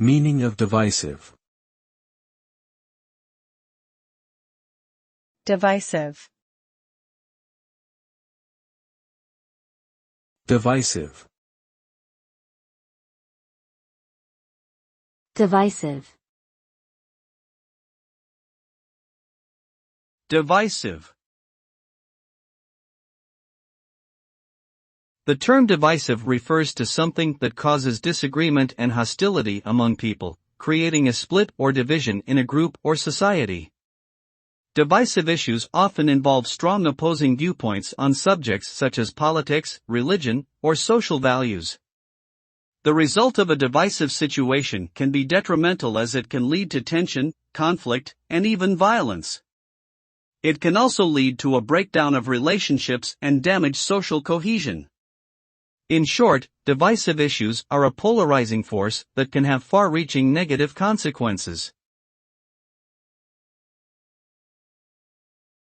Meaning of divisive. Divisive. Divisive. Divisive. Divisive. The term divisive refers to something that causes disagreement and hostility among people, creating a split or division in a group or society. Divisive issues often involve strong opposing viewpoints on subjects such as politics, religion, or social values. The result of a divisive situation can be detrimental as it can lead to tension, conflict, and even violence. It can also lead to a breakdown of relationships and damage social cohesion. In short, divisive issues are a polarizing force that can have far-reaching negative consequences.